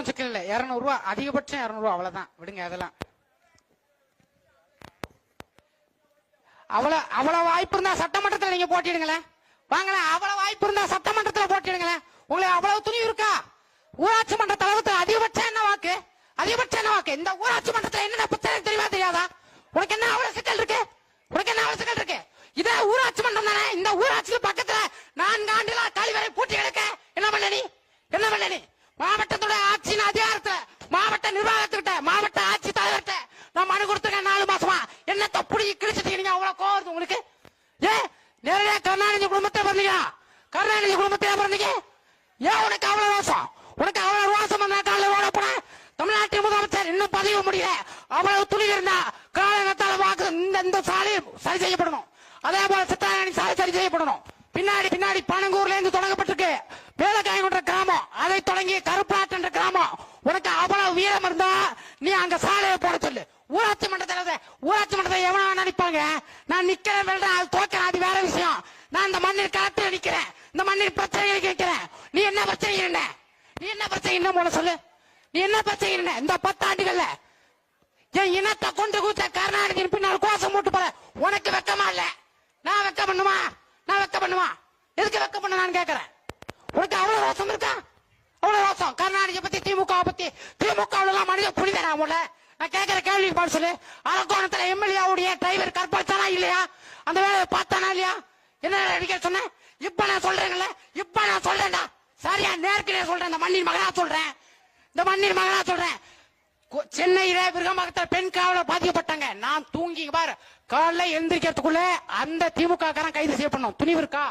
ஒன்னும் சிக்கல் இல்ல. 200 ரூபா அதிகபட்சம் 200 ரூபா அவ்வளவுதான். விடுங்க அதெல்லாம். அவ்வளவு வாய்ப்பு இருந்தா சட்டமன்றத்தில் நீங்க போட்டிடுங்களேன். வாங்களேன். அவ்வளவு வாய்ப்பு இருந்தா சட்டமன்றத்தில் போட்டிடுங்களேன். உங்களுக்கு அவ்வளவு துணிவு இருக்கா? ஊராட்சி மன்ற தலைவரத்தில் அதிகபட்சம் என்ன வாக்கு? அதிகபட்சம் என்ன வாக்கு? இந்த ஊராட்சி மன்றத்தில் என்ன பிரச்சனை தெரியுமா தெரியாதா? உனக்கு என்ன அவ்வளவு சிக்கல் இருக்கு? உனக்கு என்ன அவ்வளவு சிக்கல் இருக்கு? இதே ஊராட்சி மன்றம் தானே. இந்த ஊராட்சியில் பக்கத்துல 4 ஆண்டுகளா கழிவறை பூட்டி எடுக்க என்ன பண்ண நீ? என்ன பண்ண நீ? மாவட்டத்தோட ஆட்சியின் அதிகாரத்தை மாவட்ட நிர்வாகத்துக்கிட்ட மாவட்ட ஆட்சி தலைவர்கிட்ட நான் மனு கொடுத்துருக்கேன் 4 மாசமா. என்ன தப்புடி கிழிச்சிட்டீங்க? அவ்வளவு கோவம் உங்களுக்கு? நேரடியா கருணாநிதி குடும்பத்தை பிறந்தீங்க. கருணாநிதி குடும்பத்தை பிறந்தீங்க. ஏன் உனக்கு அவ்வளவு ரோசம்? உனக்கு அவ்வளவு ரோசம் ஓட போன தமிழ்நாட்டின் முதலமைச்சர் இன்னும் பதவி முடியல. அவ்வளவு துணிவு இருந்தா காலத்தால வாக்கு இந்த சாலை சரி செய்யப்படணும். அதே போல சித்தாரணி சாலை சரி செய்யப்படணும். பின்னாடி பனங்கூர்ல இருந்து தொடங்கப்பட்டிருக்கு வேலைக்காயன்ற கிராமம். அதை தொடங்கி கருப்பாட்டு என்ற கிராமம். உனக்கு அவ்வளவு வீரம் இருந்தா நீ அங்க சாலையை போட சொல்லு. ஊராட்சி மன்றத்தை எவனா நினைப்பாங்க? நான் நிக்கிறேன் அது தோக்கிறேன், அது வேற விஷயம். நான் இந்த மண்ணில் காற்று நிக்கிறேன். இந்த மண்ணில் பிரச்சனை கேட்கிறேன். நீ என்ன பிரச்சனை? நீ என்ன பிரச்சனை போல சொல்லு. நீ என்ன பிரச்சனை? இந்த 10 ஆண்டுகள்ல என் இனத்தை கொண்டு கூச்ச கருணாநிதி பின்னால் கோஷம் போட்டு போற உனக்கு வெக்கமா இல்ல? நான் வெக்க பண்ணுமா? எதுக்கு வெக்க பண்ண நான் கேட்கிறேன். உனக்கு அவ்வளவு ரோசம் இருக்கா? அவ்வளவு ரோசம் கருணாநிதி பத்தி திமுக மனித புரிதரா போல? நான் கேட்கிற கேள்வி பாடு சொல்லு. அரக்கோணத்துல எம்எல்ஏவுடைய டிரைவர் கற்பழித்தானா இல்லையா? அந்த வேலையை பார்த்தானா இல்லையா? என்ன அடிக்க சொன்ன? இப்ப நான் சொல்றேன்டா. சரியா நேர்கிட்டே சொல்றேன். இந்த மண்ணின் மகனா சொல்றேன். சென்னையில விருகம்பாக்கத்தில் பெண் காவலர் பாதிக்கப்பட்டாங்க. நான் தூங்கி பாரு காலைல எழுந்திரிக்கிறதுக்குள்ள அந்த திமுக காரன் கைது செய்யப்படணும். துணிவு இருக்கா?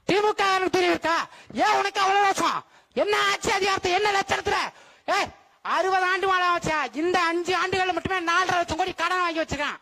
திமுக துணிவு இருக்கா? ஏன் உனக்கு அவ்வளவு ரோசம்? என்ன ஆட்சி அதிகாரத்தை என்ன லட்சணத்துல? 60 ஆண்டு மேல ஆச்சா? இந்த 5 ஆண்டுகள் மட்டுமே 4.5 லட்சம் கோடி கடன் வாங்கி வச்சிருக்கான்.